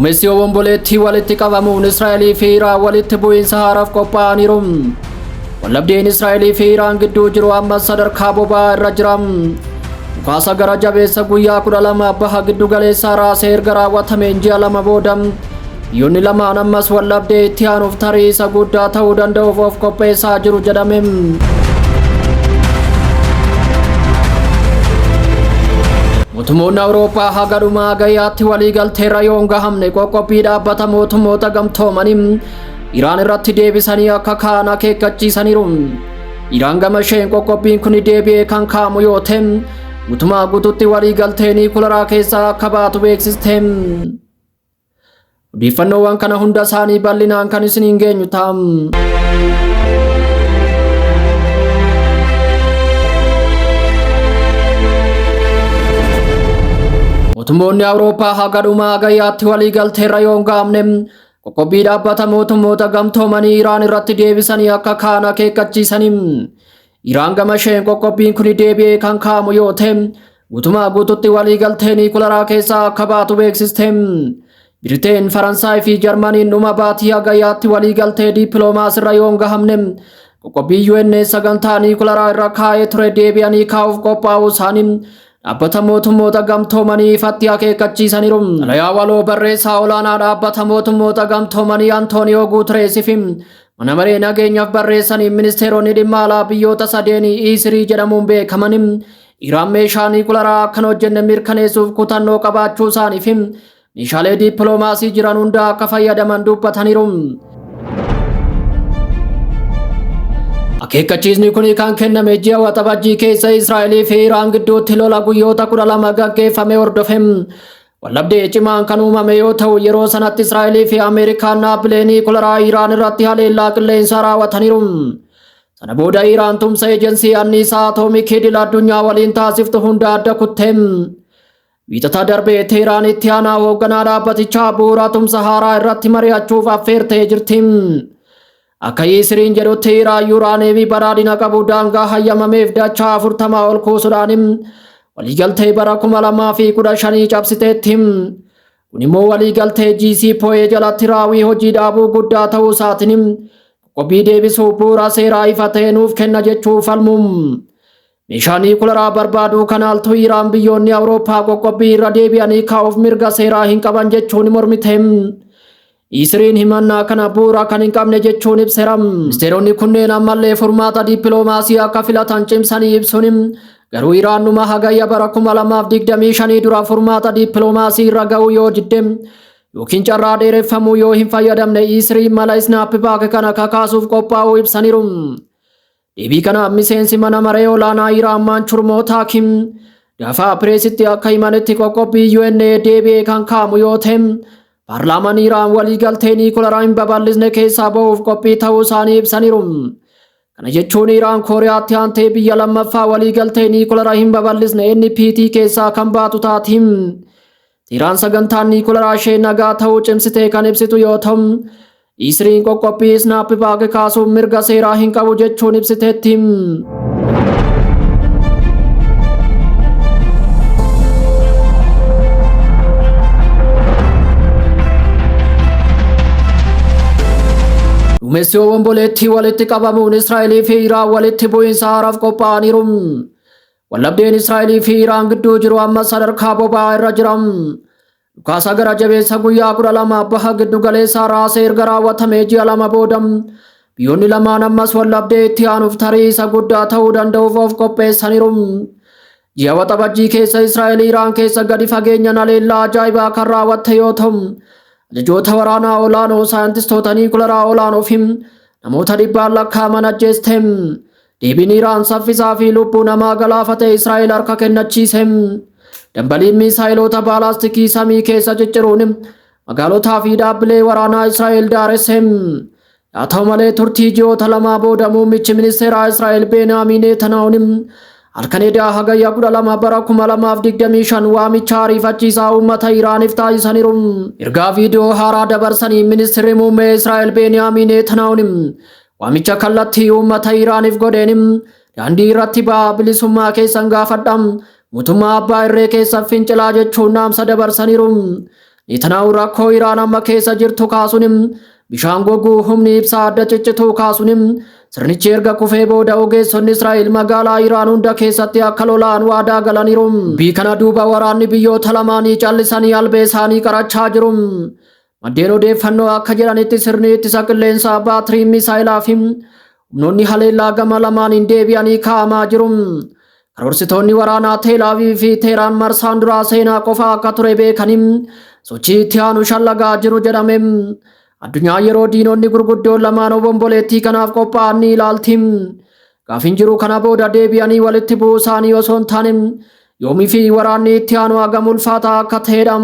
Duumessi obomboleettii walitti qabamuun Israa'elii fi Iraan walitti bu'iinsa haaraaf qophaa'aniiru. Wallabdeen Israa'elii fi Iraan gidduu jiru ammas sadarkaa boba'aa irra jira. Dhukaasa gara jabeessa guyyaa 12 baha giddu galeessaa raasee erga raawwatameen ji'a 2 booda biyyoonni lamaan ammas wallabdee itti aanuuf tarii isa guddaa ta'uu danda'uuf of qopheessaa jiru jedhame. Mootummoonni Awurooppaa haga dhumaa gayyaatti waliigalteerra yoon gahamne qoqqobbii dhaabbata mootummoota gamtoomanii Iraan irratti deebisanii akka kaan akeekkachiisaniiru. Iraan gama isheen qoqqobbiin kun deebi'ee kan kaamu yoo ta'e guutumaa guutuutti waliigaltee nukilaraa keessaa akka baatu beeksiste. Odeeffannoowwan kana hunda isaanii bal'inaan kan isiniin geenyu ta'a. Mootummoonni Awurooppaa haga dhumaa gayyaatti waliigalteerra yoon gahamne qoqqobbii dhaabbata mootummoota gamtoomanii Iraan irratti deebisanii akka kaan akeekkachiisanii. Iraan gama isheen qoqqobbiin kun deebi'ee kan kaamu yoo ta'e guutumaa guutuutti waliigaltee nukilaraa keessaa akka baatu beeksiste. Biriteen, Faransaay fi Jarmaniin dhuma baatii hagayyaatti waliigaltee dippiloomaasiirra yoon gahamne qoqqobbii UN sagantaa nukilaraa irra kaa'ee ture deebi'anii kaa'uuf qophaa'uu isaanii dhaabbata mootummoota gamtoomanii ifatti akeekkachiisaniiru. Xalayaa waloo barreessaa olaanaa dhaabbata mootummoota gamtoomanii Antooniyoo Guutereesiif mana maree nageenyaaf barreessanii ministeeronni dhimma alaa biyyoota sadeenii Isirii jedhamuun beekaman Iraan meeshaa nukilaraa akkan hojjenne mirkaneessuuf kutannoo qabaachuu isaaniif meeshaalee dippiloomaasii jiran hunda akka fayyadaman dubbataniiru. Akeekkachiisni kun kan kenname ji'a waxabajjii keessa Israa'elii fi Iraan gidduutti lola guyyoota 12 gaggeeffame hordofe. Wallabdee cimaan kan uumame yoo ta'u yeroo sanatti Israa'elii fi Ameerikaan dhaabbilee nukilaraa Iraan irratti haleellaa qilleensaa raawwataniiru. Sana booda Iraan tumsa eejensii anniisaa atoomikii idil addunyaa waliin taasiftu hunda adda kutte. Wiixata darbee Tehran itti aanaa hoogganaa dhaabbatichaa bu'uura tumsa haaraa irratti mari'achuuf affeertee jirti. Akka Isiriin jedhutti Iraan yuuraaniyeemii badhaadhina qabu daangaa hayyamameef dachaa 40 ol kuusuudhaan waliigaltee bara 2015 cabsiteetti. Kun immoo waliigaltee JCPOA jalatti raawwii hojii dhaabuu guddaa ta'uu isaatiin qoqqobbii deebisuu bu'uura seeraa ifa ta'e nuuf kenna jechuu falmu. Meeshaa nukilaraa barbaaduu kanaaltu Iraan biyyoonni Awurooppaa qoqqobbii irra deebi'anii kaa'uuf mirga seeraa hin qaban jechuun mormite. Isiriin himannaa kana bu'uura kan hin qabne jechuun ibseera. Ministeeronni kunneen ammallee furmaata dippiloomaasii akka filatan cimsanii ibsuun garuu Iraan dhuma hagayya bara 2025 dura furmaata dippiloomaasii irra ga'uu yoo didde yookiin carraa dheereffamuu yoo hin fayyadamne Isiriin mala isnaappibaak kana kakaasuuf qophaa'uu ibsaniiru. Deebii kana miseensi mana maree olaanaa Iraan Maanchurmoota Kim gaafa pireesitti akka himanitti qoqqobbii UN deebi'ee kan kaamu yoo ta'e Paarlaamaan Iraan waliigaltee nukilaraa hin babal'isne keessaa ba'uuf qophii ta'uu isaanii ibsaniiru. Kana jechuun Iraan Kooriyaatti aantee biyya lammaffaa waliigaltee nukilaraa hin babal'isne NPT keessaa kan baatu taati. Iraan sagantaan nukilaraa ishee nagaa ta'uu cimsitee kan ibsitu yoo ta'u Isiriin qoqqobbii isnaappibaak kaasuuf mirga seeraa hin qabu jechuun ibsiteetti. Duumessi obomboleettii walitti qabamuun Israa'elii fi Iraan walitti bu'iinsa haaraaf qophaa'aniiru. Wallabdeen Israa'elii fi Iraan gidduu jiru ammas sadarkaa boba'aa irra jira. Dhukaasa gara jabeessa guyyaa 12 baha giddu galeessaa raasee erga raawwatamee ji'a 2 booda biyyoonni lamaan ammas wallabdee itti aanuuf tarii isa guddaa ta'uu danda'uuf of qopheessaniiru. Ji'a waxabajjii keessa Israa'el Iraan keessa gadi fageenyaan haleellaa ajaa'ibaa kan raawwatte yoo ta'u ajajoota waraanaa olaanoo saayintistoota nukilaraa olaanoo fi namoota dhibbaan lakkaa'aman ajjeeste. Deebiin Iraan saffisaa fi lubbuu namaa galaafate Israa'el harka kennachiise. Dambaliin misaa'ilota ballistikii samii keessa cicciruun magaalotaa fi dhaabbilee waraanaa Israa'el daaresse. Haa ta'u malee turtii ji'oota lamaa booda muummichi ministeeraa Israa'el Beniyaamin Netanyahun halkan hagayya 12 bara 2025 waamicha ariifachiisaa uummata Iraaniif taasisaniiru. Ergaa viidiyoo haaraa dabarsanii ministeerri muummee Israa'el Beniyaamin Netanyahun waamicha kallattii uummata Iraaniif godheen daandii irratti ba'aa bilisummaa keessan gaafadhaa mootummaa abbaa irree keessa fincilaa jechuun dhaamsa dabarsaniiru. Netanyahun rakkoo Iraan amma keessa jirtu kaasunim bishaan goguu humni ibsaa adda ciccituu kaasunim sirnichi erga kufee booda ogeessonni Israa'el magaalaa Iraan hunda keessatti akka lolaan waadaa galaniiru. Dubbii kana duuba waraanni biyyoota lamaanii callisanii albee isaanii qarachaa jiru. Maddeen odeeffannoo akka jedhanitti sirni ittisa qilleensaa baatirii misaayilaa fi humnoonni haleellaa gama lamaaniin deebi'anii kaa'amaa jiru. Karoorsitoonni waraanaa Teelaaviivii fi Teheraan marsaan duraa seenaa qofa akka ture beekanii sochii itti aanu shallagaa jiru jedhame. Addunyaa yeroo diinonni gurguddoon lamaan obomboleettii kanaaf qophaa'an ni ilaalti. Gaafin jiru kana booda deebi'anii walitti bu'uu isaanii osoo hin taane yoomii fi waraanni itti aanu hagam ulfaataa akka ta'edha.